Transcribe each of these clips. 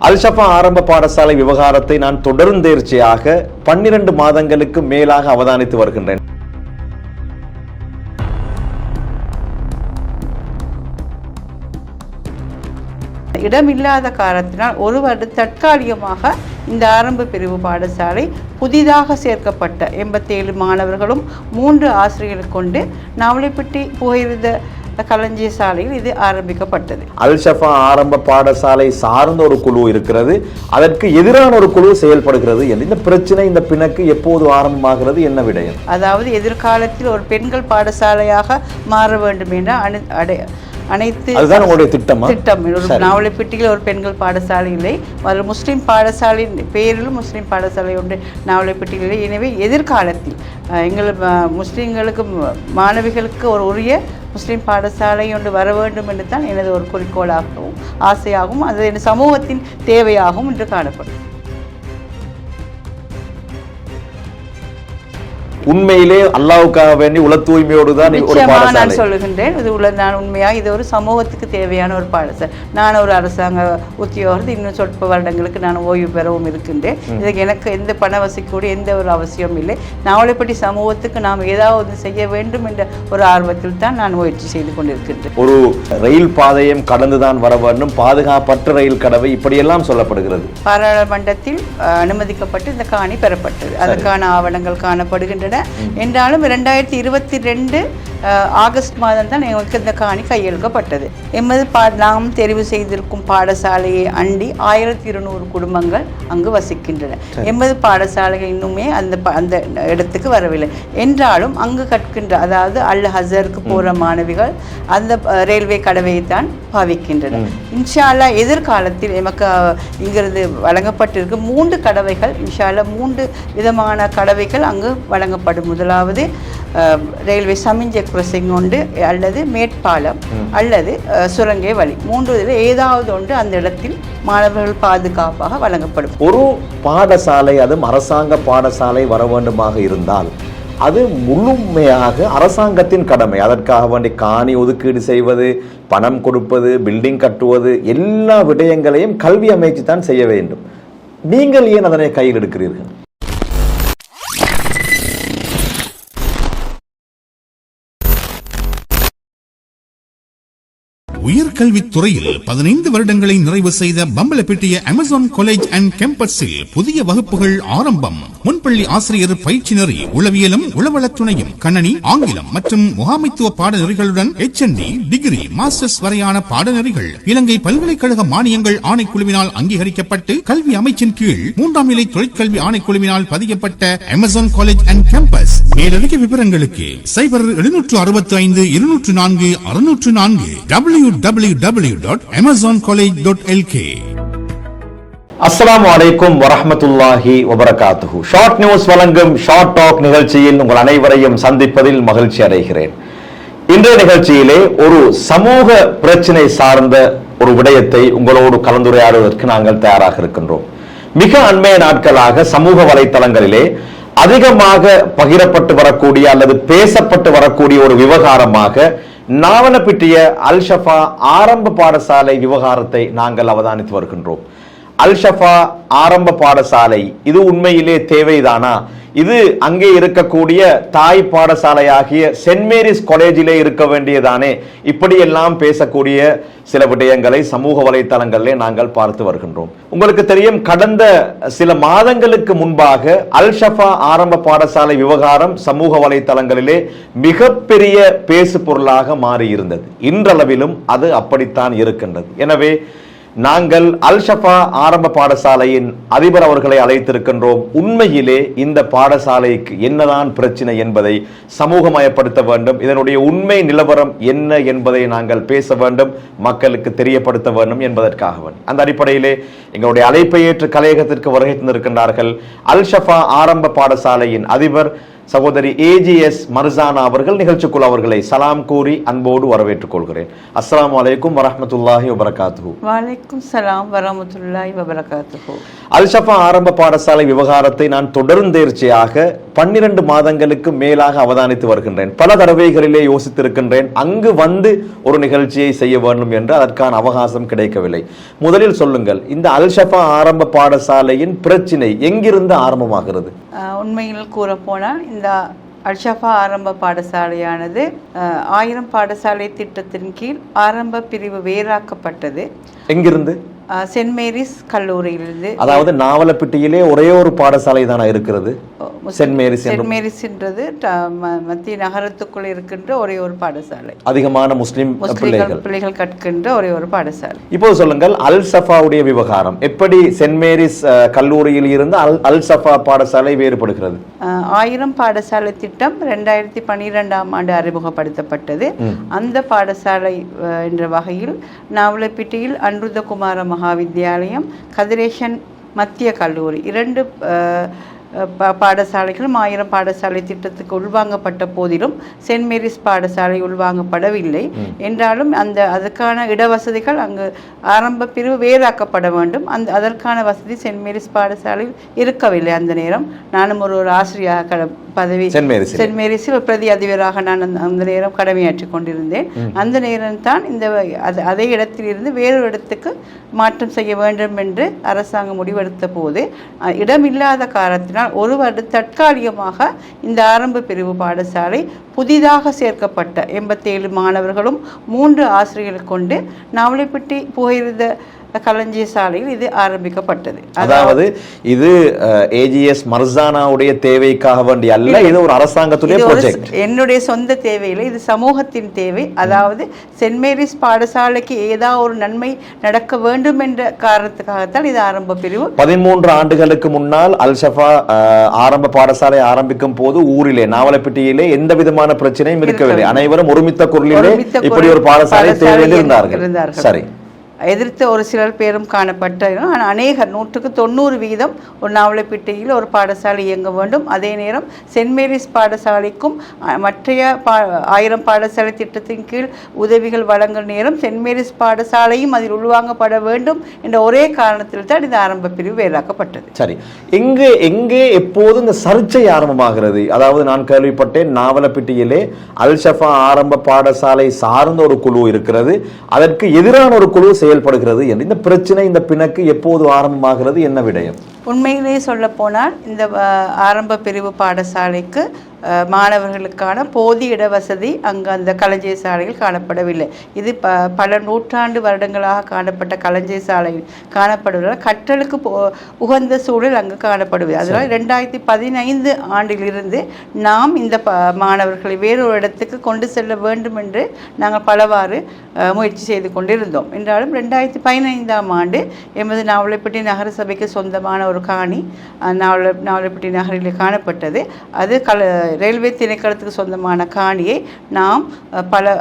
அல்-ஷஃபா ஆரம்ப பாடசாலை விவகாரத்தை நான் தொடர்ந்தேர்ச்சியாக 12 மாதங்களுக்கு மேலாக அவதானித்து வருகின்றேன். இடமில்லாத காரணத்தினால் ஒரு வருடம் தற்காலிகமாக இந்த ஆரம்ப பிரிவு பாடசாலை புதிதாக சேர்க்கப்பட்ட 87 மாணவர்களும் 3 ஆசிரியர்கள் கொண்டு நாவலப்பிட்டி புகையிரத களஞ்சிய சாலையில் இது ஆரம்பிக்கப்பட்டது. அல்-ஷஃபா ஆரம்ப பாடசாலை சார்ந்த ஒரு குழு இருக்கிறது, அதற்கு எதிரான ஒரு குழு செயல்படுகிறது. இந்த பிரச்சனை, இந்த பிணக்கு எப்போது ஆரம்பமாகிறது, என்ன விடயம்? அதாவது எதிர்காலத்தில் ஒரு பெண்கள் பாடசாலையாக மாற வேண்டும் என்ற அனைத்து அதுதான் உங்களுடைய திட்டம். நாவலப்பிட்டியில் ஒரு பெண்கள் பாடசாலை இல்லை, அதில் முஸ்லீம் பாடசாலையின் பேரிலும் முஸ்லீம் பாடசாலை ஒன்று நாவலப்பிட்டியில் இல்லை. எனவே எதிர்காலத்தில் எங்கள் முஸ்லீம்களுக்கு மாணவிகளுக்கு ஒரு உரிய முஸ்லீம் பாடசாலை ஒன்று வர வேண்டும் என்று தான் எனது ஒரு குறிக்கோளாகவும் ஆசையாகவும் அது என் சமூகத்தின் தேவையாகவும் இன்று காணப்படும். உண்மையிலே அல்லாஹ்வுக்காக வேண்டி உள தூய்மையோடு தான் ஒரு பாடசாலை. நான் சொல்லுகின்றேன், நான் உண்மையாக இது ஒரு சமூகத்துக்கு தேவையான ஒரு பாடசாலை. நான் ஒரு அரசாங்க உத்தியோகத்தில் இன்னும் சொற்ப வருடங்களுக்கு நான் ஓய்வு பெறவும் இருக்கின்றேன். இதுக்கு எனக்கு எந்த பணவசிக்கூட எந்த ஒரு அவசியம் இல்லை. நாவலப்பிட்டி சமூகத்துக்கு நாம் ஏதாவது செய்ய வேண்டும் என்ற ஒரு ஆர்வத்தில் தான் நான் முயற்சி செய்து கொண்டிருக்கின்றேன். ஒரு ரயில் பாதையும் கடந்துதான் வர வேண்டும், பாதுகாப்பற்ற ரயில் கடவை, இப்படியெல்லாம் சொல்லப்படுகிறது. பாராளுமன்றத்தில் அனுமதிக்கப்பட்டு இந்த காணி பெறப்பட்டது, அதற்கான ஆவணங்கள் காணப்படுகின்றன. என்றாலும் 2022 ஆகஸ்ட் மாதம் தான் எங்களுக்கு இந்த காணி கையெழுக்கப்பட்டது. நாம் தெரிவு செய்திருக்கும் பாடசாலையை அண்டி 1200 குடும்பங்கள் அங்கு வசிக்கின்றன. எமது பாடசாலைகள் இன்னுமே அந்த இடத்துக்கு வரவில்லை. என்றாலும் அங்கு கற்கின்ற, அதாவது அல் ஹசருக்கு போகிற மாணவிகள் அந்த ரயில்வே கடவையை தான் பாவிக்கின்றன. இன்ஷா அல்லாஹ் எதிர்காலத்தில் எமக்கு இங்கிருந்து வழங்கப்பட்டிருக்கு 3 கடவைகள், இன்ஷா அல்லாஹ் 3 விதமான கடவைகள் அங்கு வழங்கப்படும். முதலாவது ரயில்வே சமிஞ்சை கிராசிங் ஒன்று, அல்லது மேற்பாலம், அல்லது சுரங்கை வழி. 3 ஏதாவது ஒன்று அந்த இடத்தில் மாணவர்கள் பாதுகாப்பாக வழங்கப்படும். ஒரு பாடசாலை, அதுவும் அரசாங்க பாடசாலை வர வேண்டுமாக இருந்தால் அது முழுமையாக அரசாங்கத்தின் கடமை. அதற்காக வேண்டி காணி ஒதுக்கீடு செய்வது, பணம் கொடுப்பது, பில்டிங் கட்டுவது, எல்லா விடயங்களையும் கல்வி அமைச்சு தான் செய்ய வேண்டும். நீங்கள் ஏன் அதனை கையில் எடுக்கிறீர்கள்? உயர்கல்வித்துறையில் 15 வருடங்களை நிறைவு செய்த பம்பலப்பிட்டிய அமேசான் காலேஜ் அண்ட் கேம்பஸில் புதிய வகுப்புகள் ஆரம்பம். முன்பள்ளி ஆசிரியர் பயிற்சி நெறி, உளவியலும் உளவளத்துணையும், கணனி, ஆங்கிலம் மற்றும் முகாமைத்துவ பாடநெறிகளுடன் HND, டிகிரி, மாஸ்டர்ஸ் வரையான பாடநெறிகள் இலங்கை பல்கலைக்கழக மானியங்கள் ஆணைக்குழுவினால் அங்கீகரிக்கப்பட்டு கல்வி அமைச்சின் கீழ் 3ஆம் நிலை தொழிற்கல்வி ஆணைக்குழுவினால் பதியப்பட்ட அமேசான் காலேஜ் அண்ட் கேம்பஸ். மேலதிக விவரங்களுக்கு 0765 204 604 www.amazoncollege.lk. அஸ்ஸலாமு அலைக்கும் வரஹ்மத்துல்லாஹி வபரகாத்துஹு. ஷார்ட் நியூஸ் வழங்கும் ஷார்ட் டாக் நிகழ்ச்சியில் உங்கள் அனைவரையும் சந்திப்பதில் மகிழ்ச்சி அடைகிறேன். இன்றைய நிகழ்ச்சியிலே ஒரு சமூக பிரச்சனை சார்ந்த ஒரு விடயத்தை உங்களோடு கலந்துரையாடுவதற்கு நாங்கள் தயாராக இருக்கின்றோம். மிக அண்மைய நாட்களாக சமூக வலைத்தளங்களிலே அதிகமாக பகிரப்பட்டு வரக்கூடிய அல்லது பேசப்பட்டு வரக்கூடிய ஒரு விவகாரமாக நாவலப்பிட்டிய அல்-ஷஃபா ஆரம்ப பாடசாலை விவகாரத்தை நாங்கள் அவதானித்து வருகின்றோம். அல்-ஷஃபா ஆரம்ப பாடசாலை இது உண்மையிலே தேவைதானா? இது அங்கே இருக்கக்கூடிய தாய் பாடசாலையாகிய சென்ட் மேரிஸ் காலேஜிலே இருக்க வேண்டியதானே? இப்படியெல்லாம் பேசக்கூடிய சில விடயங்களை சமூக வலைத்தளங்களிலே நாங்கள் பார்த்து வருகின்றோம். உங்களுக்கு தெரியும், கடந்த சில மாதங்களுக்கு முன்பாக அல்-ஷஃபா ஆரம்ப பாடசாலை விவகாரம் சமூக வலைத்தளங்களிலே மிகப்பெரிய பேசு பொருளாக மாறியிருந்தது. இன்றளவிலும் அது அப்படித்தான் இருக்கின்றது. எனவே நாங்கள் அல்-ஷஃபா ஆரம்ப பாடசாலையின் அதிபர் அவர்களை அழைத்திருக்கின்றோம். உண்மையிலே இந்த பாடசாலைக்கு என்னதான் பிரச்சனை என்பதை சமூகமயப்படுத்த வேண்டும். இதனுடைய உண்மை நிலவரம் என்ன என்பதை நாங்கள் பேச வேண்டும், மக்களுக்கு தெரியப்படுத்த வேண்டும் என்பதற்காக வேண்டும். அந்த அடிப்படையிலே எங்களுடைய அழைப்பை ஏற்று கலையகத்திற்கு வருகை தந்திருக்கின்றார்கள் அல்-ஷஃபா ஆரம்ப பாடசாலையின் அதிபர் சகோதரி ஏஜிஎஸ் மர்சானா அவர்கள் நிகழ்ச்சிக்குள் அவர்களை சலாம் கூறி அன்போடு வரவேற்றுக் கொள்கிறேன். அஸ்ஸலாமு அலைக்கும் வரஹ்மத்துல்லாஹி வபரகாத்துஹு. வலைக்கும் சலாம் வரஹ்மத்துல்லாஹி வபரகாத்துஹு. அல் ஷஃபா ஆரம்ப பாடசாலை விவகாரத்தை நான் தொடர்ந்தேர்ச்சியாக 12 மாதங்களுக்கு மேலாக அவதானித்து வருகின்றேன். பல தடவைகளிலே யோசித்திருக்கின்றேன், அங்கு வந்து ஒரு நிகழ்ச்சியை செய்ய வேண்டும் என்று. அதற்கான அவகாசம் கிடைக்கவில்லை. முதலில் சொல்லுங்கள், இந்த அல் ஷஃபா ஆரம்ப பாடசாலையின் பிரச்சினை எங்கிருந்து ஆரம்பமாகிறது? உண்மையில் கூற போனால் இந்த அல் ஷஃபா ஆரம்ப பாடசாலையானது 1000 பாடசாலை திட்டத்தின் கீழ் ஆரம்ப பிரிவு வேறாக்கப்பட்டது. எங்கிருந்து? சென்ட் மேரிஸ் கல்லூரியிலிருந்து. அதாவது நாவலப்பிட்டியிலே ஒரே ஒரு பாடசாலை தானே இருக்கிறது? சென்ட் மேரிஸ்ன்றது மத்திய நகரத்துக்குள் இருக்கின்ற ஒரே ஒரு பாடசாலை. அதிகமான முஸ்லிம் பிள்ளைகள் கற்கின்ற ஒரே ஒரு பாடசாலை. இப்போது சொல்லுங்கள், அல் ஷஃபாவுடைய விவகாரம் எப்படி சென்ட் மேரிஸ் கல்லூரியில் இருந்து அல் ஷஃபா பாடசாலை வேறுபடுகிறது? 1000 பாடசாலை திட்டம் 2012ஆம் ஆண்டு அறிமுகப்படுத்தப்பட்டது. அந்த பாடசாலை என்ற வகையில் நாவலப்பிட்டியில் அனுருதகுமார மகாவித்யாலயம், கதிரேசன் மத்திய கல்லூரி 2 பாடசாலைகளும் 1000 பாடசாலை திட்டத்துக்கு உள்வாங்கப்பட்ட போதிலும் சென்ட் மேரிஸ் பாடசாலை உள்வாங்கப்படவில்லை. என்றாலும் அதற்கான இடவசதிகள் அங்கு ஆரம்ப பிரிவு வேறாக்கப்பட வேண்டும். அதற்கான வசதி சென்ட் மேரிஸ் பாடசாலையில் இருக்கவில்லை. அந்த நேரம் நானும் ஒரு ஆசிரியராக பதவி சென்ட் மேரிஸில் ஒரு பிரதி அதிபராக நான் அந்த நேரம் கடமையாற்றி கொண்டிருந்தேன். அந்த நேரம் தான் அதே இடத்திலிருந்து வேறொரு இடத்துக்கு மாற்றம் செய்ய வேண்டும் என்று அரசாங்கம் முடிவெடுத்த போது இடமில்லாத காரணத்தினால் ஒரு வருடம் தற்காலிகமாக இந்த ஆரம்ப பிரிவு பாடசாலை புதிதாக சேர்க்கப்பட்ட 87 மாணவர்களும் 3 ஆசிரியர்கள் கொண்டு நாவலப்பிட்டி புகையிரத களஞ்சிய சாலையில் இது ஆரம்பிக்கப்பட்டது. அதாவது இது ஏஜிஎஸ் மர்சானாவுடைய தேவைக்காக வேண்டிய அல்ல, இது ஒரு அரசாங்கத்துடைய ப்ராஜெக்ட். என்னுடைய சொந்த தேவையில்லை, இது சமூகத்தின் தேவை. அதாவது சென்ட் மேரிஸ் பாடசாலைக்கு ஏதாவது ஒரு நன்மை நடக்க வேண்டும் என்ற காரணத்துக்காகத்தான் இது ஆரம்ப பிரிவு. 13 ஆண்டுகளுக்கு முன்னால் அல் ஷஃபா ஆரம்ப பாடசாலை ஆரம்பிக்கும் போது ஊரிலே நாவலப்பிட்டியிலே எந்த விதமான பிரச்சனையும் இருக்கவில்லை. அனைவரும் ஒருமித்த குரலிலே இப்படி ஒரு பாடசாலை தேவையில் இருந்தார்கள். சரி, எதிர்த்த ஒரு சிலர் பேரும் காணப்பட்ட, ஆனால் அநேகர் 100% ஒரு நாவலப்பிட்டியில் ஒரு பாடசாலை இயங்க வேண்டும். அதே நேரம் சென்ட் மேரிஸ் பாடசாலைக்கும் மற்றைய 1000 பாடசாலை திட்டத்தின் கீழ் உதவிகள் வழங்கும் நேரம் சென்ட் மேரிஸ் பாடசாலையும் அதில் உள்வாங்கப்பட வேண்டும் என்ற ஒரே காரணத்தில் தான் இந்த ஆரம்ப பிரிவு வேறாக்கப்பட்டது. சரி, எங்கே எப்போது இந்த சர்ச்சை ஆரம்பமாகிறது? அதாவது நான் கேள்விப்பட்டேன், நாவலப்பிட்டியிலே அல் ஷஃபா ஆரம்ப பாடசாலை சார்ந்த ஒரு குழு இருக்கிறது, அதற்கு எதிரான ஒரு குழு செயல்படுகிறது என்று. இந்த பிரச்சனை, இந்த பிணக்கு எப்போது ஆரம்பமாகிறது? என்ன விடயம்? உண்மையிலேயே சொல்ல போனால் இந்த ஆரம்ப பிரிவு பாடசாலைக்கு மாணவர்களுக்கான போதிய இடவசதி அங்கு அந்த களஞ்சிய சாலையில் காணப்படவில்லை. இது பல நூற்றாண்டு வருடங்களாக காணப்பட்ட களஞ்சிய சாலையில் காணப்படுவதால் கற்றலுக்கு உகந்த சூழல் அங்கு காணப்படுவது. அதனால் 2015 ஆண்டிலிருந்து நாம் இந்த மாணவர்களை வேறொரு இடத்துக்கு கொண்டு செல்ல வேண்டும் என்று நாங்கள் பலவாறு முயற்சி செய்து கொண்டிருந்தோம். என்றாலும் 2015ஆம் ஆண்டு எமது நாவலப்பிட்டி நகர சபைக்கு சொந்தமான ஒரு காணி நாவலப்பிட்டி நகரில் காணப்பட்டது. அது ரயில்வே திணைக்களத்துக்கு சொந்தமான காணியை நாம் பல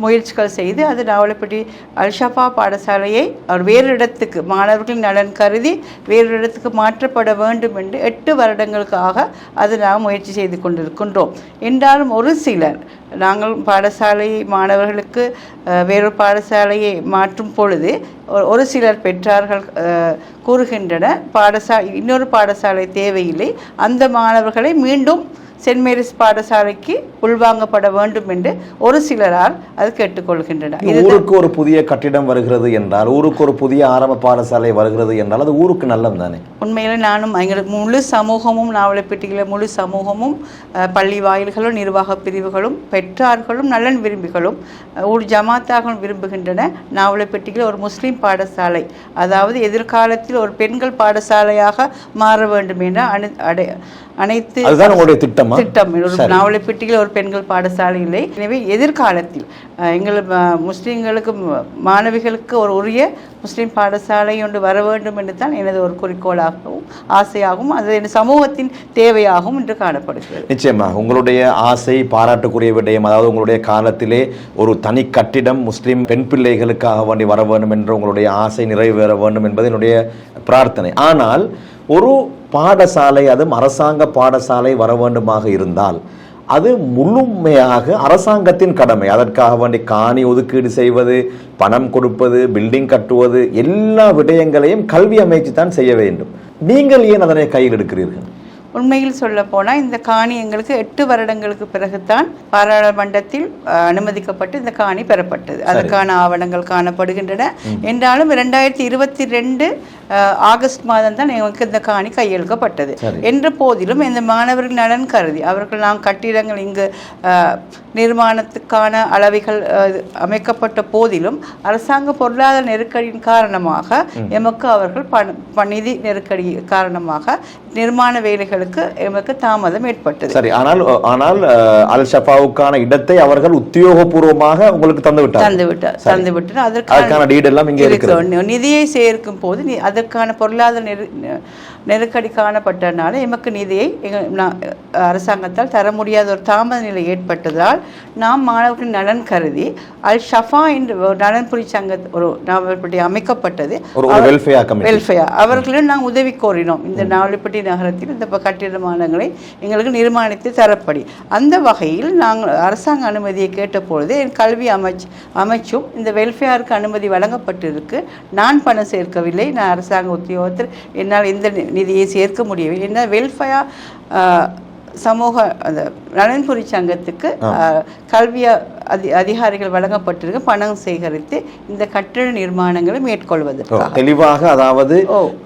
முயற்சிகள் செய்து அது நாவலப்பிட்டி அல் ஷஃபா பாடசாலையை வேறு இடத்துக்கு மாணவர்களின் நலன் கருதி வேறு இடத்துக்கு மாற்றப்பட வேண்டும் என்று 8 வருடங்களுக்காக அது நாம் முயற்சி செய்து கொண்டிருக்கின்றோம். என்றாலும் ஒரு சிலர் நாங்கள் பாடசாலை மாணவர்களுக்கு வேறொரு பாடசாலையை மாற்றும் பொழுது ஒரு சிலர் பெற்றார்கள் கூறுகின்றன, இன்னொரு பாடசாலை தேவையில்லை, அந்த மாணவர்களை மீண்டும் சென்ட் மேரிஸ் பாடசாலைக்கு உள்வாங்கப்பட வேண்டும் என்று ஒரு சிலரால் அது கேட்டுக்கொள்கின்றனர். ஊருக்கு ஒரு புதிய கட்டிடம் வருகிறது என்றால், ஊருக்கு ஒரு புதிய ஆரம்ப பாடசாலை வருகிறது என்றால் அது ஊருக்கு நல்லது தானே? உண்மையில் நானும் எங்களுக்கு முழு சமூகமும் நாவலப்பிட்டியில் முழு சமூகமும் பள்ளி வாயில்களும் நிர்வாக பிரிவுகளும் பெற்றார்களும் நலன் விரும்பிகளும் ஊர் ஜமாத்தாகவும் விரும்புகின்றன. நாவலப்பிட்டியில் ஒரு முஸ்லீம் பாடசாலை, அதாவது எதிர்காலத்தில் ஒரு பெண்கள் பாடசாலையாக மாற வேண்டும் என்ற அனைத்து திட்டம் நாவலப்பிட்டியில் ஒரு பெண்கள் பாடசாலை இல்லை. எனவே எதிர்காலத்தில் எங்கள் முஸ்லீம்களுக்கு மாணவிகளுக்கு ஒரு உரிய முஸ்லீம் பாடசாலை ஒன்று வர வேண்டும் என்று தான் எனது ஒரு குறிக்கோளாகவும் ஆசையாகவும் அது என் சமூகத்தின் தேவையாகவும் இன்று காணப்படுகிறது. நிச்சயமாக உங்களுடைய ஆசை பாராட்டுக்குரிய விடயம். அதாவது உங்களுடைய காலத்திலே ஒரு தனி கட்டிடம் முஸ்லீம் பெண் பிள்ளைகளுக்காக வேண்டி வர வேண்டும் என்ற உங்களுடைய ஆசை நிறைவேற வேண்டும் என்பது என்னுடைய பிரார்த்தனை. ஆனால் ஒரு பாடசாலை, அதுவும் அரசாங்க பாடசாலை வர வேண்டுமாக இருந்தால் அது முழுமையாக அரசாங்கத்தின் கடமை. அதற்காக வேண்டி காணி ஒதுக்கீடு செய்வது, பணம் கொடுப்பது, பில்டிங் கட்டுவது, எல்லா விடயங்களையும் கல்வி அமைச்சு தான் செய்ய வேண்டும். நீங்கள் ஏன் அதனை கையில் எடுக்கிறீர்கள்? உண்மையில் சொல்ல போனால் இந்த காணி எங்களுக்கு 8 வருடங்களுக்கு பிறகுதான் பாராளுமன்றத்தில் அனுமதிக்கப்பட்டு இந்த காணி பெறப்பட்டது. அதற்கான ஆவணங்கள் காணப்படுகின்றன. என்றாலும் 2022 ஆகஸ்ட் மாதம் தான் எங்களுக்கு இந்த காணி கையெழுக்கப்பட்டது. என்ற போதிலும் இந்த மாணவர்கள் நலன் கருதி அவர்கள் நாம் கட்டிடங்கள் இங்கு நிர்மாணத்துக்கான அளவைகள் அமைக்கப்பட்ட போதிலும் அரசாங்க பொருளாதார நெருக்கடியின் காரணமாக எமக்கு அவர்கள் நிதி நெருக்கடி காரணமாக நிர்மாண வேலைகளுக்கு எமக்கு தாமதம் ஏற்பட்டது. சரி, ஆனால் அல் ஷஃபாவுக்கான இடத்தை அவர்கள் உத்தியோகபூர்வமாக உங்களுக்கு தந்துவிட்டார். அதற்கான டீட் எல்லாம் இங்கே இருக்கிறது. நிதியை சேர்க்கும் போது அதற்கான பொருளாதார நெருக்கடி காணப்பட்டனால எமக்கு நிதியை அரசாங்கத்தால் தர முடியாத ஒரு தாமத நிலை ஏற்பட்டதால் நாம் மாணவர்களின் நலன் கருதி அல் ஷஃபா என்ற நலன்புரி சங்க ஒரு நாவல்பட்டி அமைக்கப்பட்டது. வெல்ஃபேர் அவர்களும் நாங்கள் உதவி கோரினோம். இந்த நாவல்பட்டி நகரத்தில் இந்த கட்டிடமானங்களை எங்களுக்கு நிர்மாணித்து தரப்படி. அந்த வகையில் நாங்கள் அரசாங்க அனுமதியை கேட்டபொழுது என் கல்வி அமைச்சும் இந்த வெல்ஃபேருக்கு அனுமதி வழங்கப்பட்டிருக்கு. நான் பணம் சேர்க்கவில்லை, நான் அரசாங்க உத்தியோகத்தில் என்னால் இந்த நிதியை சேர்க்க முடியவில்லை. என்ன வெல்ஃபேர் சமூக அந்த நலன்புரி சங்கத்துக்கு கல்வி அதிகாரிகள் வழங்கப்பட்டிருக்க பணம் சேகரித்து இந்த கட்டிட நிர்மாணங்களை மேற்கொள்வது தெளிவாக. அதாவது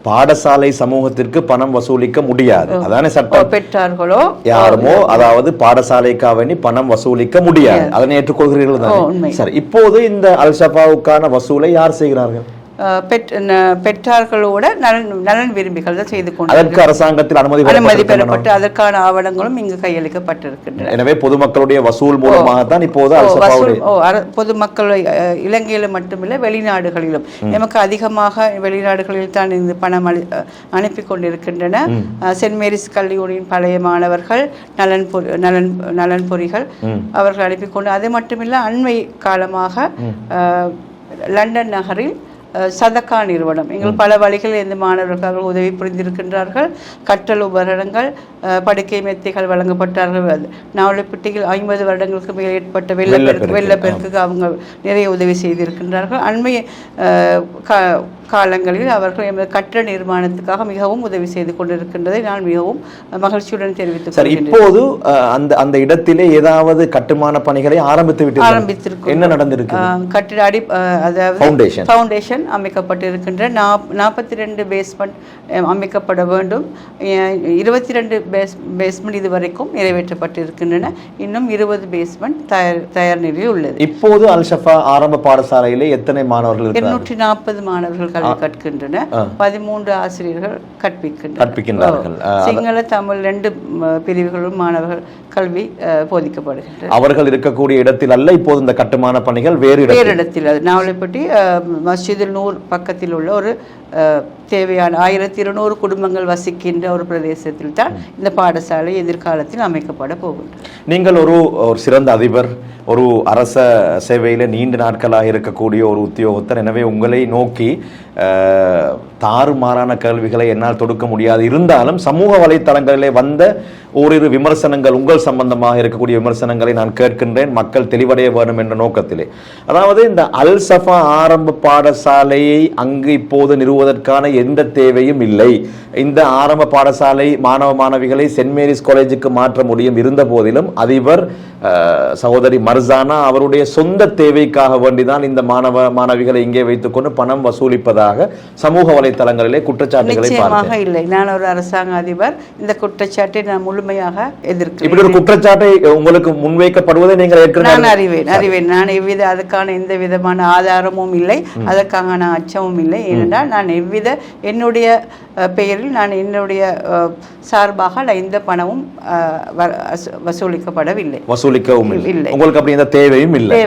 பாடசாலை சமூகத்திற்கு பணம் வசூலிக்க முடியாது, அதான சட்டம். பெற்றார்களோ யாருமோ அதாவது பாடசாலைக்காக வேண்டி பணம் வசூலிக்க முடியாது, அதனை ஏற்றுக்கொள்கிறீர்கள் தானே? சரி, இப்போது இந்த அல் ஷஃபாவுக்கான வசூலை யார் செய்கிறார்கள்? பெற்றார்களோட நலன் விரும்பிகள் தான் செய்து கொண்டு அதற்கு அரசாங்கத்தில் அனுமதி பெறப்பட்டு அதற்கான ஆவணங்களும் இங்கு கையளிக்கப்பட்டிருக்கின்றன. எனவே பொதுமக்களுடைய வசூல் மூலமாகத்தான் இப்போது பொதுமக்கள் இலங்கையிலும் மட்டுமில்லை வெளிநாடுகளிலும் எமக்கு அதிகமாக வெளிநாடுகளில் தான் இந்த பணம் அனுப்பி கொண்டிருக்கின்றன. சென்ட் மேரிஸ் கல்லூரியின் பழைய மாணவர்கள், நலன்பொறிகள் அவர்கள் அனுப்பி கொண்டு, அது மட்டுமில்லை அண்மை காலமாக லண்டன் நகரில் சதக்கா நிறுவனம் எங்கள் பல வழிகளில் இந்த மாணவர்கள் உதவி புரிந்திருக்கின்றார்கள். கற்றல் உபகரணங்கள், படுக்கை மெத்தைகள் வழங்கப்பட்டார்கள். நாவலப்பட்டியில் 50 வருடங்களுக்கு மேல் ஏற்பட்ட வெள்ளப்பெருக்குக்கு அவங்க நிறைய உதவி செய்திருக்கின்றார்கள். அண்மை காலங்களில் அவர்கள் எமது கட்டிட நிர்மாணத்துக்காக மிகவும் உதவி செய்து கொண்டிருக்கின்றதை நான் மிகவும் மகிழ்ச்சியுடன் தெரிவித்துக் இப்போது அந்த இடத்திலே ஏதாவது கட்டுமான பணிகளை ஆரம்பித்திருக்கிறோம். என்ன நடந்திருக்கு? கட்டிட அதாவது ஃபவுண்டேஷன் அமைக்கப்பட்டிருக்கின்ற 42 பேஸ்மெண்ட் அமைக்கப்பட வேண்டும். 22 பேஸ்மெண்ட் இதுவரைக்கும் நிறைவேற்றப்பட்டிருக்கின்றன. இன்னும் 20 பேஸ்மெண்ட் தயார் நிலையில் உள்ளது. இப்போது அல் ஷஃபா ஆரம்ப பாடசாலையிலே எத்தனை மாணவர்கள்? 840 மாணவர்கள் கற்கின்றன. 13 ஆசிரியர்கள் கற்பிக்கின்றார்கள். சிங்கள தமிழ் 2 பிரிவுகளும் மாணவர்கள் கல்வி போதிக்கப்படுகின்றன. அவர்கள் இருக்கக்கூடிய இடத்தில் அல்ல, இப்போது இந்த கட்டுமான பணிகள் வேறு இடத்தில். நாவலப்பட்டி மஸ்ஜிதுல் நூர் பக்கத்தில் உள்ள ஒரு தேவையான 1200 குடும்பங்கள் வசிக்கின்ற ஒரு பிரதேசத்தில் தான் இந்த பாடசாலை எதிர்காலத்தில் அமைக்கப்பட போகின்றது. நீங்கள் ஒரு சிறந்த அதிபர், ஒரு அரச சேவையில் நீண்ட நாட்களாக இருக்கக்கூடிய ஒரு உத்தியோகத்தர். எனவே உங்களை நோக்கி தாறுமாறான கேள்விகளை என்னால் தொடுக்க முடியாது. இருந்தாலும் சமூக வலைத்தளங்களிலே வந்த ஓரிரு விமர்சனங்கள், உங்கள் சம்பந்தமாக இருக்கக்கூடிய விமர்சனங்களை நான் கேட்கின்றேன், மக்கள் தெளிவடைய வேண்டும் என்ற நோக்கத்திலே. அதாவது இந்த அல் ஷஃபா ஆரம்ப பாடசாலையை அங்கு இப்போது நிறுவுவதற்கான எந்த தேவையும் இல்லை. இந்த ஆரம்ப பாடசாலை மாணவ மாணவிகளை சென்ட் மேரிஸ் காலேஜுக்கு மாற்ற முடியும். இருந்த போதிலும் அதிபர் சகோதரி மர்சானா அவருடைய சொந்த தேவைக்காக வேண்டிதான் இந்த மாணவ மாணவிகளை இங்கே வைத்துக்கொண்டு பணம் வசூலிப்பதாக சமூக வலைத்தளங்களிலே குற்றச்சாட்டுகளை பார்த்தேன். இல்லை, நான் ஒரு அரசாங்க அதிபர், இந்த குற்றச்சாட்டை நான் முழுமையாக எதிர்க்கிறேன். இப்படி ஒரு குற்றச்சாட்டை உங்களுக்கு முன்வைக்கப்படுவதை நீங்கள் நான் அறிவேன். நான் அதுக்கான எந்த விதமான ஆதாரமும் இல்லை, அதற்கான அச்சமும் இல்லை. ஏனென்றால் நான் என்னுடைய பெயரில் நான் என்னுடைய சார்பாக எந்த பணமும் வசூலிக்கப்படவில்லை, வசூலிக்கவும் இல்லை. உங்களுக்கு அப்படி எந்த தேவையும் இல்லை.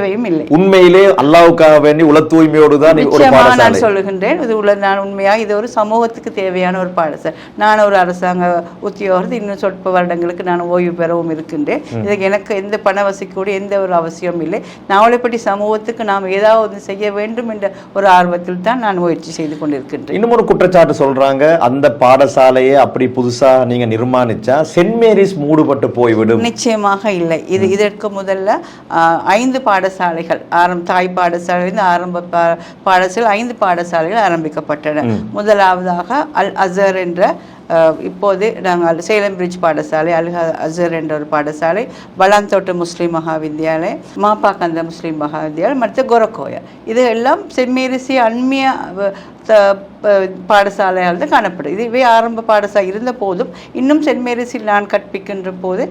உண்மையிலே அல்லாஹ்வுக்காக வேண்டி உள தூய்மையோடு தான் நான் சொல்லுகின்றேன். சொல்லுவேன். இது உள்ள நான் உண்மையாக இது ஒரு சமூகத்துக்கு தேவையான ஒரு பாடசாலை. நான் ஒரு அரசாங்க உத்தியோகத்தை இன்னும் சொற்ப வருடங்களுக்கு நான் ஓய்வு பெறவும் இருக்கின்றேன். இதுக்கு எனக்கு எந்த பண வசதிக்கூட எந்த ஒரு அவசியம் இல்லை. நாவலைப்பட்டி சமூகத்துக்கு நாம் ஏதாவது செய்ய வேண்டும் என்ற ஒரு ஆர்வத்தில் தான் நான் முயற்சி செய்து கொண்டிருக்கின்றேன். இன்னும் ஒரு குற்றச்சாட்டு சொல்றாங்க, அந்த பாடசாலையை அப்படி புதுசா நீங்க நிர்மாணிச்சா சென்ட் மேரிஸ் மூடுபட்டு போய்விடும். நிச்சயமாக இல்லை. இதற்கு முதல்ல 5 பாடசாலைகள் தாய் பாடசாலையிலிருந்து ஆரம்ப பாடசாலை 5 பாடசாலைகள் ஆரம்பிக்கப்பட்டன. முதலாவதாக அல் அசர் என்ற இப்போது நாங்கள் சேலம் பிரிட்ஜ் பாடசாலை, அல் அசர் என்ற ஒரு பாடசாலை, பலாந்தோட்ட முஸ்லீம் மகாவித்யாலய, மாப்பாக்கந்த முஸ்லீம் மகாவித்யாலயம் மற்றும் கொரக்கோயா, இது எல்லாம் சென்ட் மேரிஸ் அண்மைய பாடசாலையால் தான் காணப்படுது. இதுவே ஆரம்ப பாடசாலை இருந்த போதும் இன்னும் சென்ட் மேரிஸில் நான் கற்பிக்கின்ற போது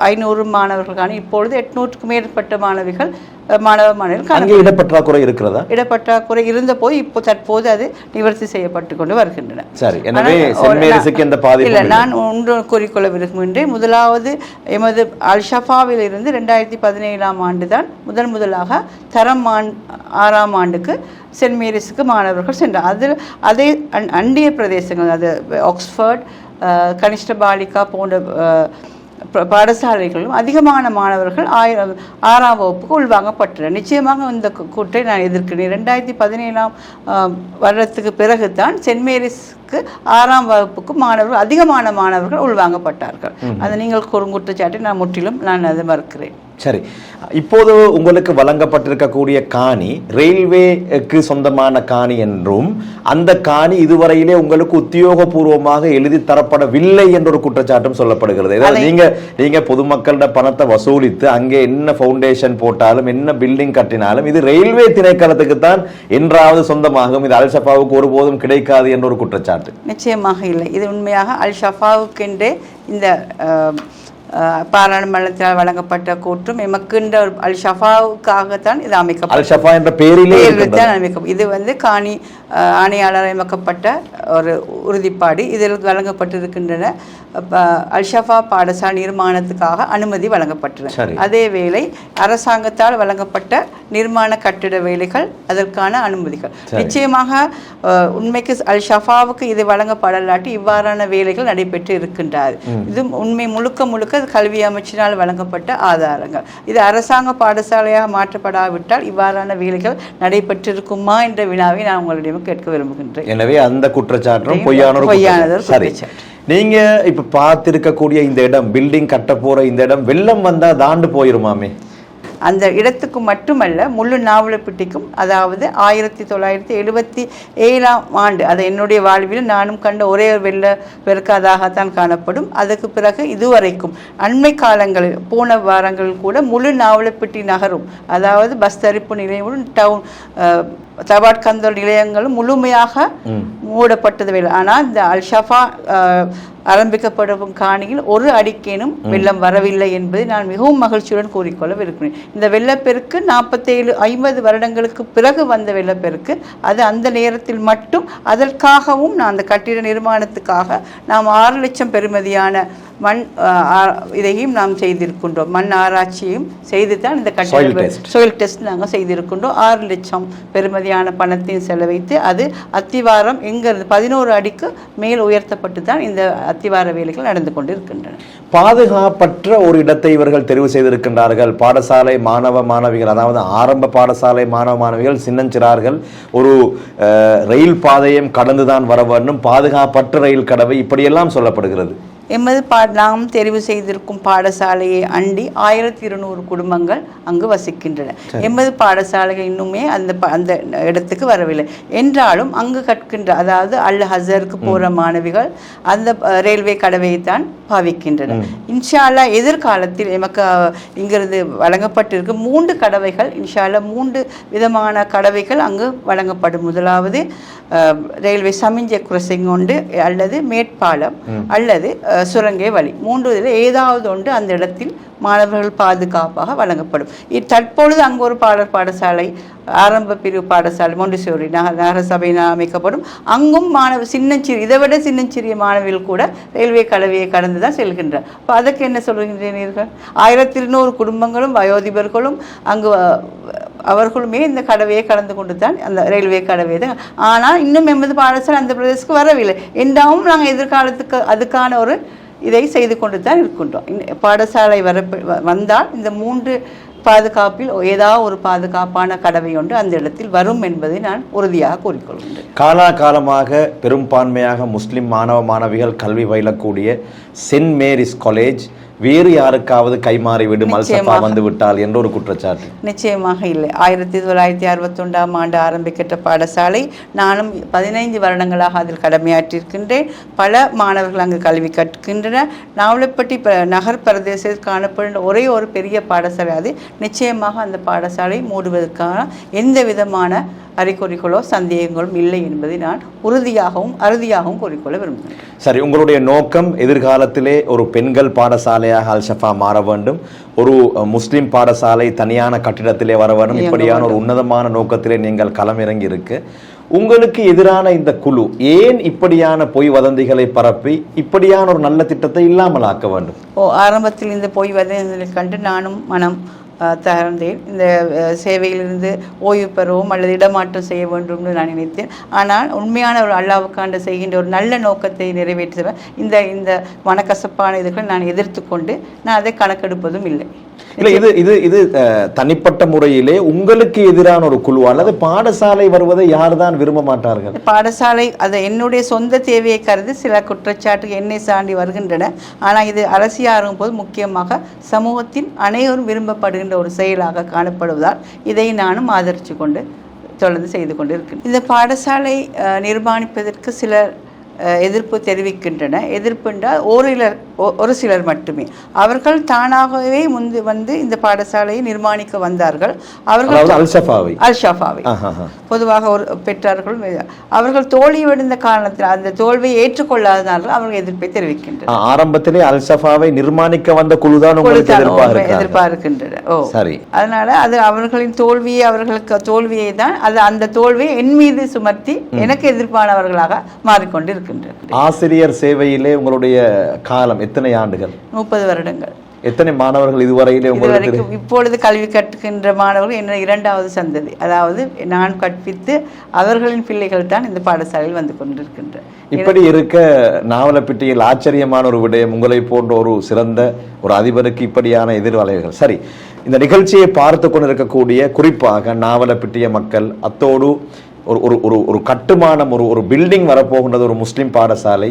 500 மாணவர்களுக்கான இப்பொழுது 800க்கும் மேற்பட்ட மாணவர்கள் இடப்பற்றாக்குறை இருக்கிறதா? இடப்பற்றாக்குறை இருந்த போது இப்போ தற்போது அது நிவர்த்தி செய்யப்பட்டு கொண்டு வருகின்றன. சரி, எனவே சென்ட் மேரிஸுக்கு எந்த பாதிப்பும் இல்லை. நான் ஒன்று கூறிக்கொள்ள விரும்புகின்றேன். முதலாவது எமது அல் ஷஃபாவில் இருந்து 2017ஆம் ஆண்டு தான் முதலாக தரம் 6ஆம் ஆண்டுக்கு சென்ட் மேரிஸுக்கு மாணவர்கள் சென்றார். அதே அண்டிய பிரதேசங்கள், அது ஆக்ஸ்ஃபோர்ட், கனிஷ்ட பாலிகா போன்ற பாடசாலைகளும் அதிகமான மாணவர்கள் 6ஆம் வகுப்புக்கு உள்வாங்கப்பட்டனர். நிச்சயமாக இந்த கூட்டை நான் எதிர்க்கிறேன். 2017ஆம் வருடத்துக்கு பிறகுதான் சென்ட் மேரிஸ்க்கு 6ஆம் வகுப்புக்கு அதிகமான மாணவர்கள் உள்வாங்கப்பட்டார்கள். அதை நீங்கள் குறுங்குற்றச்சாட்டை நான் அதை மறுக்கிறேன். சரி, இப்போது உங்களுக்கு வழங்கப்பட்டிருக்கக்கூடிய காணி ரயில்வேக்கு சொந்தமான காணி என்றும் அந்த காணி இதுவரையிலே உங்களுக்கு உத்தியோகபூர்வமாக எழுதி தரப்படவில்லை என்ற ஒரு குற்றச்சாட்டும் சொல்லப்படுகிறது. நீங்க பொதுமக்களோட பணத்தை வசூலித்து அங்கே என்ன ஃபவுண்டேஷன் போட்டாலும் என்ன பில்டிங் கட்டினாலும் இது ரயில்வே திணைக்களத்துக்கு தான் என்றாவது சொந்தமாகும், இது அல் ஷஃபாவுக்கு ஒருபோதும் கிடைக்காது என்ற ஒரு குற்றச்சாட்டு. நிச்சயமாக இல்லை. இது உண்மையாக அல் ஷஃபாவுக்கென்றே இந்த பாராளுமன்றத்தால் வழங்கப்பட்ட கூற்றும் எமக்குன்ற அல் ஷஃபாவுக்காகத்தான் இது அமைக்கப்பட்டது. இது காணி ஆணையாளர் அமைக்கப்பட்ட ஒரு உறுதிப்பாடு. இதில் வழங்கப்பட்டிருக்கின்றன அல் ஷஃபா பாடசாலை நிர்மாணத்துக்காக அனுமதி வழங்கப்பட்டது. அதே வேளை அரசாங்கத்தால் வழங்கப்பட்ட நிர்மாண கட்டிட வேலைகள், அதற்கான அனுமதிகள். நிச்சயமாக உண்மைக்கு அல் ஷஃபாவுக்கு இது வழங்கப்படலாட்டி இவ்வாறான வேலைகள் நடைபெற்று இருக்கின்றது. இது உண்மை முழுக்க கல்வி அமைச்சினால் வழங்கப்பட்ட ஆதாரங்கள். இது அரசாங்க பாடசாலையாக மாற்றப்படாவிட்டால் இவ்வாறான வேலைகள் நடைபெற்றிருக்குமா என்ற வினாவை நான் உங்களிடம் கேட்க விரும்புகின்றேன். எனவே அந்த குற்றச்சாட்டும் பொய்யானது. நீங்க இப்ப பார்த்திருக்கக்கூடிய இந்த இடம், பில்டிங் கட்ட போற இந்த இடம் வெள்ளம் வந்தா தாண்டு போயிருமாமே? அந்த இடத்துக்கு மட்டுமல்ல, முழு நாவலப்பிட்டிக்கும், அதாவது 1977ஆம் ஆண்டு, அது என்னுடைய வாழ்வில் நானும் கண்ட ஒரே வெள்ள பெருக்காதாகத்தான் காணப்படும். அதுக்கு பிறகு இதுவரைக்கும் அண்மை காலங்களில் போன வாரங்களில் கூட முழு நாவலப்பிட்டி நகரும், அதாவது பஸ் தரிப்பு நிலையமும் டவுன் தபாட் கந்தோல் நிலையங்களும் முழுமையாக மூடப்பட்டது. ஆனால் இந்த அல் ஷஃபா ஆரம்பிக்கப்படும் காணியில் ஒரு அடிக்கேனும் வெள்ளம் வரவில்லை என்பதை நான் மிகவும் மகிழ்ச்சியுடன் கூறிக்கொள்ள விருக்கிறேன். இந்த வெள்ளப்பெருக்கு 47-50 வருடங்களுக்கு பிறகு வந்த வெள்ளப்பெருக்கு. அது அந்த நேரத்தில் மட்டும் அதற்காகவும் நான் அந்த கட்டிட நிர்மாணத்துக்காக நாம் 6 லட்சம் பெறுமதியான மண் இதையும் நாம் செய்திருக்கின்றோம். மண் ஆராய்ச்சியையும் செய்து தான் இந்த கட்டிட சோயில் டெஸ்ட் நாங்கள் செய்திருக்கின்றோம். 6 லட்சம் பெறுமதியான பணத்தையும் செலவைத்து அது அத்திவாரம் எங்கிறது 11 அடிக்கு மேல் உயர்த்தப்பட்டு தான் இந்த அத்திவார வேலைகள் நடந்து கொண்டிருக்கின்றன. பாதுகாப்பற்ற ஒரு இடத்தை இவர்கள் தெரிவு செய்திருக்கின்றார்கள். பாடசாலை மாணவிகள், அதாவது ஆரம்ப பாடசாலை மாணவிகள் சின்னஞ்சிறார்கள் ஒரு ரயில் பாதையும் கடந்துதான் வர வேண்டும், பாதுகாப்பற்ற ரயில் கடவை, இப்படியெல்லாம் சொல்லப்படுகிறது. எமது நாம் தெரிவு செய்திருக்கும் பாடசாலையை அண்டி 1200 குடும்பங்கள் அங்கு வசிக்கின்றன. எமது பாடசாலைகள் இன்னுமே அந்த இடத்துக்கு வரவில்லை என்றாலும் அங்கு கற்கின்ற, அதாவது அல் ஹசருக்கு போற மாணவிகள் அந்த ரயில்வே கடவையைத்தான் பாவிக்கின்றன. இன்ஷா அல்லாஹ் எதிர்காலத்தில் எமக்கு இங்கிருந்து வழங்கப்பட்டிருக்கும் 3 கடவைகள், இன்ஷா அல்லாஹ் 3 விதமான கடவைகள் அங்கு வழங்கப்படும். முதலாவது ரயில்வே சமிஞ்சை குரசிங் ஒன்று, அல்லது மேற்பாலம், அல்லது சுரங்கை வழி. 3 இதில் ஏதாவது ஒன்று அந்த இடத்தில் மாணவர்கள் பாதுகாப்பாக வழங்கப்படும். தற்பொழுது அங்கு ஒரு பாடசாலை, ஆரம்ப பிரிவு பாடசாலை மொண்டிசோரி நகரசபையினால் அமைக்கப்படும். அங்கும் இதை விட சின்னஞ்சிறிய மாணவிகள் கூட ரயில்வே கடவையை கடந்து தான் செல்கின்றனர். அப்போ அதுக்கு என்ன சொல்கின்றீர்கள்? 1200 குடும்பங்களும் வயோதிபர்களும் அங்கு அவர்களுமே இந்த கடவையை கடந்து கொண்டு தான் அந்த ரயில்வே கடவை தான். ஆனால் இன்னும் எமது பாடசாலை அந்த பிரதேசத்துக்கு வரவில்லை என்றாலும் நாங்கள் எதிர்காலத்துக்கு அதுக்கான ஒரு இதை செய்து கொண்டு தான் இருக்கின்றோம். பாடசாலை வந்தால் இந்த 3 பாதுகாப்பில் ஏதாவது ஒரு பாதுகாப்பான கடவை ஒன்று அந்த இடத்தில் வரும் என்பதை நான் உறுதியாக கூறிக்கொள்கின்றேன். காலாகாலமாக பெரும்பான்மையாக முஸ்லிம் மாணவ மாணவிகள் கல்வி பயிலக்கூடிய சென்ட் மேரிஸ் காலேஜ் வேறு யாருக்காவது கைமாறிவிடும், அல்சஃபா வந்து விட்டால் என்ற ஒரு குற்றச்சாட்டு. நிச்சயமாக இல்லை. 1961ஆம் ஆண்டு ஆரம்பிக்கப்பட்ட பாடசாலை. நானும் 15 வருடங்களாக அதில் கடமையாற்றிருக்கின்றேன். பல மாணவர்கள் அங்கு கல்வி கற்கின்றனர். நாவலப்பட்டி நகர் பிரதேசத்தில் காணப்படுகின்ற ஒரே ஒரு பெரிய பாடசாலை அது. நிச்சயமாக அந்த பாடசாலை மூடுவதற்கான எந்த விதமான அறிகுறிகளோ சந்தேகங்களும் இல்லை என்பதை நான் அறுதியாகவும் கூறிக்கொள்ள விரும்புகிறேன். சரி, உங்களுடைய நோக்கம் எதிர்காலத்திலே ஒரு பெண்கள் பாடசாலையாக அல்சஃபா மாற வேண்டும், ஒரு முஸ்லிம் பாடசாலை தனியான கட்டிடத்திலே வர வேண்டும், இப்படியான ஒரு உன்னதமான நோக்கத்திலே நீங்கள் களமிறங்கி இருக்கு. உங்களுக்கு எதிரான இந்த குழு ஏன் இப்படியான பொய் வதந்திகளை பரப்பி இப்படியான ஒரு நல்ல திட்டத்தை இல்லாமல் ஆக்க வேண்டும்? ஆரம்பத்தில் இந்த பொய் வதந்திகளை கண்டு நானும் மனம் தகர்ந்தேன். இந்த சேவையிலிருந்து ஓய்வு பெறவும் அல்லது இடமாற்றம் செய்ய வேண்டும் என்று நான் நினைத்தேன். ஆனால் உண்மையான ஒரு அல்லாவுக்காண்டு செய்கின்ற ஒரு நல்ல நோக்கத்தை நிறைவேற்றுவேன். இந்த மனக்கசப்பான இதுகளை நான் எதிர்த்து கொண்டு நான் அதை கணக்கெடுப்பதும் இல்லை. இது தனிப்பட்ட முறையிலே உங்களுக்கு எதிரான ஒரு குழு அல்லது பாடசாலை வருவதை யார்தான் விரும்ப மாட்டார்கள்? பாடசாலை அது என்னுடைய சொந்த தேவையை கருதி சில குற்றச்சாட்டுகள் என்னை சாண்டி வருகின்றன. ஆனால் இது அரசியலும் போது முக்கியமாக சமூகத்தின் அனைவரும் விரும்பப்படுகின்ற ஒரு செயலாக காணப்படுவதால் இதை நானும் ஆதரித்து கொண்டு தொடர்ந்து செய்து கொண்டு இருக்கிறேன். இந்த பாடசாலை நிர்மாணிப்பதற்கு சிலர் எதிர்ப்பு தெரிவிக்கின்றன. எதிர்ப்பு என்றால் ஒரு சிலர் மட்டுமே. அவர்கள் தானாகவே வந்து இந்த பாடசாலையை நிர்மாணிக்க வந்தார்கள். அவர்கள் அல்ஷஃபாவை பொதுவாக ஒரு பெற்றார்கள். அவர்கள் தோல்வியடைந்த காரணத்தில் அந்த தோல்வியை ஏற்றுக்கொள்ளாததால் அவர்கள் எதிர்ப்பை தெரிவிக்கின்றனர். ஆரம்பத்திலே அல்ஷஃபாவை நிர்மாணிக்க வந்த குழுதான் எதிர்பார்க்கின்றனர். அதனால அது அவர்களின் தோல்வியை அவர்களுக்கு தோல்வியை தான் அந்த தோல்வியை என் மீது சுமத்தி எனக்கு எதிர்ப்பானவர்களாக மாறிக்கொண்டு இருக்கின்றனர். ஆசிரியர் சேவையிலே உங்களுடைய காலம் எத்தனை ஆண்டுகள்? 30 வருடங்கள். எத்தனை மாணவர்கள் இதுவரையிலே உங்களுக்கு? இப்பொழுது கல்வி கற்கின்ற மாணவர்கள் என்ன 2வது சந்ததி, அதாவது நான் கற்பித்து அவர்களின் பிள்ளைகள் தான் இந்த பாடசாலையில் வந்து கொண்டிருக்கின்ற. இப்படி இருக்க நாவலப்பிட்டியில் ஆச்சரியமான ஒரு விடயம், உங்களை போன்ற ஒரு சிறந்த ஒரு அதிபருக்கு இப்படியான எதிர்வலைகள். சரி, இந்த நிகழ்ச்சியை பார்த்து கொண்டிருக்கக்கூடிய குறிப்பாக நாவலப்பிட்டிய மக்கள், அத்தோடு ஒரு கட்டுமானம், ஒரு பில்டிங் வரப்போகின்றது, ஒரு முஸ்லிம் பாடசாலை.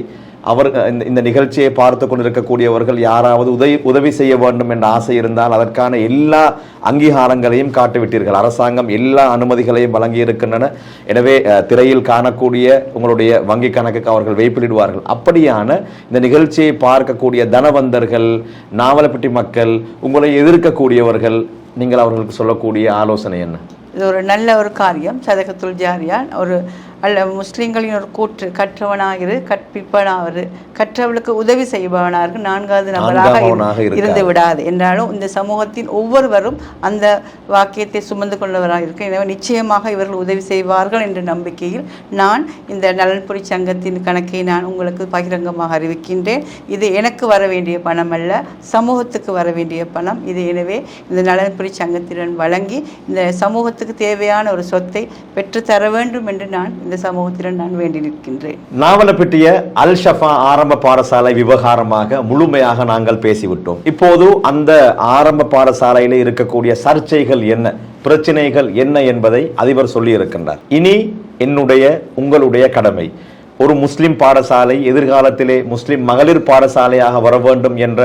இந்த நிகழ்ச்சியை பார்த்து கொண்டிருக்கக்கூடியவர்கள் யாராவது உதவி செய்ய வேண்டும் என்ற ஆசை இருந்தால் அதற்கான எல்லா அங்கீகாரங்களையும் காட்டிவிட்டீர்கள். அரசாங்கம் எல்லா அனுமதிகளையும் வழங்கி இருக்கின்றன. எனவே திரையில் காணக்கூடிய உங்களுடைய வங்கி கணக்குக்கு அவர்கள் வைப்பிலிடுவார்கள். அப்படியான இந்த நிகழ்ச்சியை பார்க்கக்கூடிய தனவந்தர்கள், நாவலப்பிட்டி மக்கள், உங்களை எதிர்க்கக்கூடியவர்கள், நீங்கள் அவர்களுக்கு சொல்லக்கூடிய ஆலோசனை என்ன? இது ஒரு நல்ல ஒரு காரியம். சதகத்துல் ஜாரியா ஒரு முஸ்லீம்களின் ஒரு கூற்று, கற்றவனாக கற்பிப்பனாக கற்றவளுக்கு உதவி செய்பவனாக 4வது நபராக இருந்து விடாது என்றாலும் இந்த சமூகத்தின் ஒவ்வொருவரும் அந்த வாக்கியத்தை சுமந்து கொண்டவராக இருக்கு. எனவே நிச்சயமாக இவர்கள் உதவி செய்வார்கள் என்ற நம்பிக்கையில் நான் இந்த நலன்புரி சங்கத்தின் கணக்கை நான் உங்களுக்கு பகிரங்கமாக அறிவிக்கின்றேன். இது எனக்கு வர வேண்டிய பணம் அல்ல, சமூகத்துக்கு வர வேண்டிய பணம் இது. எனவே இந்த நலன்புரி சங்கத்திடன் வழங்கி இந்த சமூகத்துக்கு தேவையான ஒரு சொத்தை பெற்றுத்தர வேண்டும் என்று நான் இந்த சமூகத்திடம் நான் வேண்டி நிற்கின்றேன். நாவலப்பிட்டிய அல்ஷஃபா ஆரம்ப பாடசாலை விவகாரமாக முழுமையாக நாங்கள் பேசிவிட்டோம். இப்போது அந்த ஆரம்ப பாடசாலையிலே இருக்கக்கூடிய சர்ச்சைகள் என்ன, பிரச்சனைகள் என்ன என்பதை அதிபர் சொல்லி இருக்கின்றார். இனி உங்களுடைய கடமை, ஒரு முஸ்லிம் பாடசாலை எதிர்காலத்திலே முஸ்லிம் மகளிர் பாடசாலையாக வர வேண்டும் என்ற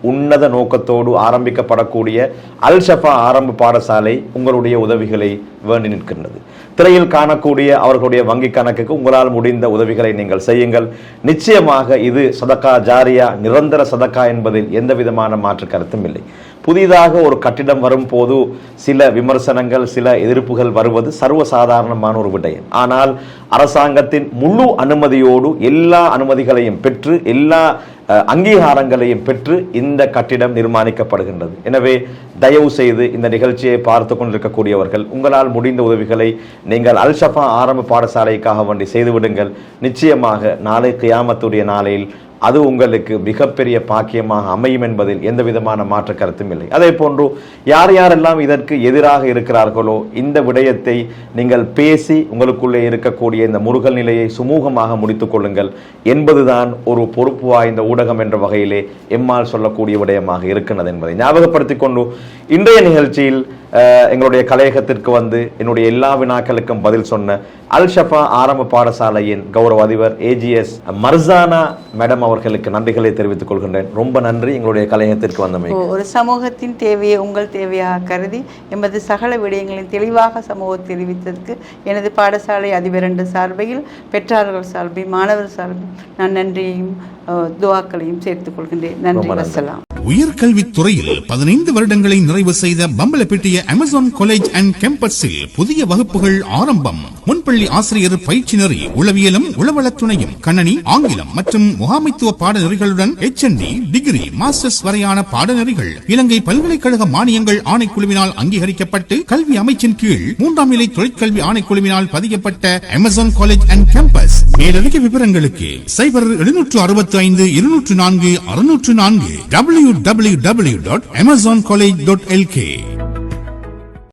உன்னத நோக்கத்தோடு ஆரம்பிக்கப்படக்கூடிய அல்ஷஃபா ஆரம்ப பாடசாலை உங்களுடைய உதவிகளை வேண்டி நிற்கின்றது. திரையில் காணக்கூடிய அவர்களுடைய வங்கி கணக்குக்கு உங்களால் முடிந்த உதவிகளை நீங்கள் செய்யுங்கள். நிச்சயமாக இது சதக்கா ஜாரியா, நிரந்தர சதக்கா என்பதில் எந்த விதமான மாற்று கருத்தும் இல்லை. புதிதாக ஒரு கட்டிடம் வரும் போது சில விமர்சனங்கள், சில எதிர்ப்புகள் வருவது சர்வசாதாரணமான ஒரு விடயம். ஆனால் அரசாங்கத்தின் முழு அனுமதியோடு எல்லா அனுமதிகளையும் பெற்று எல்லா அங்கீகாரங்களையும் பெற்று இந்த கட்டிடம் நிர்மாணிக்கப்படுகின்றது. எனவே தயவு செய்து இந்த நிகழ்ச்சியை பார்த்து கொண்டிருக்கக்கூடியவர்கள் உங்களால் முடிந்த உதவிகளை நீங்கள் அல் ஷஃபா ஆரம்ப பாடசாலைக்காக வேண்டி செய்துவிடுங்கள். நிச்சயமாக நாளை கியாமத்துடைய நாளையில் அது உங்களுக்கு மிகப்பெரிய பாக்கியமாக அமையும் என்பதில் எந்த விதமான மாற்று கருத்தும் இல்லை. அதே போன்று யார் யாரெல்லாம் இதற்கு எதிராக இருக்கிறார்களோ இந்த விடயத்தை நீங்கள் பேசி உங்களுக்குள்ளே இருக்கக்கூடிய இந்த முருகல் நிலையை சுமூகமாக முடித்துக் கொள்ளுங்கள் என்பதுதான் ஒரு பொறுப்பு வாய்ந்த ஊடகம் என்ற வகையிலே எம்மால் சொல்லக்கூடிய விடயமாக இருக்கின்றது என்பதை ஞாபகப்படுத்திக் கொண்டு இன்றைய நிகழ்ச்சியில் எங்களுடைய கலையகத்திற்கு வந்து என்னுடைய எல்லா வினாக்களுக்கும் பதில் சொன்ன அல் ஷஃபா ஆரம்ப பாடசாலையின் கௌரவ அதிபர் AGS மர்சானா மேடம் அவர்களுக்கு நன்றிகளை தெரிவித்துக் கொள்கின்றேன். ரொம்ப நன்றி எங்களுடைய கலையகத்திற்கு வந்தமை. ஒரு சமூகத்தின் தேவையை உங்கள் தேவையாக கருதி எமது சகல விடயங்களின் தெளிவாக சமூகம் தெரிவித்ததற்கு எனது பாடசாலை அதிபர் என்ற சார்பில் பெற்றார்கள் சார்பில் மாணவர் சார்பில் நான் நன்றியையும் துவாக்களையும் சேர்த்துக் கொள்கின்றேன். நன்றி, வசலாம். உயர்கல்வித்துறையில் 15 வருடங்களை நிறைவு செய்த பம்பலப்பிட்டிய அமேசான் காலேஜ் அண்ட் கேம்பஸில் புதிய வகுப்புகள் ஆரம்பம். முன்பள்ளி ஆசிரியர் பயிற்சி நெறி, உளவியலும் உளவளத் துணையும், கணனி, ஆங்கிலம் மற்றும் முகாமைத்துவ பாடநெறிகளுடன் HND, டிகிரி, மாஸ்டர்ஸ் வரையான பாடநெறிகள் இலங்கை பல்கலைக்கழக மானியங்கள் ஆணைக்குழுவினால் அங்கீகரிக்கப்பட்டு கல்வி அமைச்சின் கீழ் 3ஆம் நிலை தொழிற்கல்வி ஆணைக்குழுவினால் பதியப்பட்ட அமேசான் காலேஜ் அண்ட் கேம்பஸ். மேலதிக விவரங்களுக்கு 0765 204 604 www.amazoncollege.lk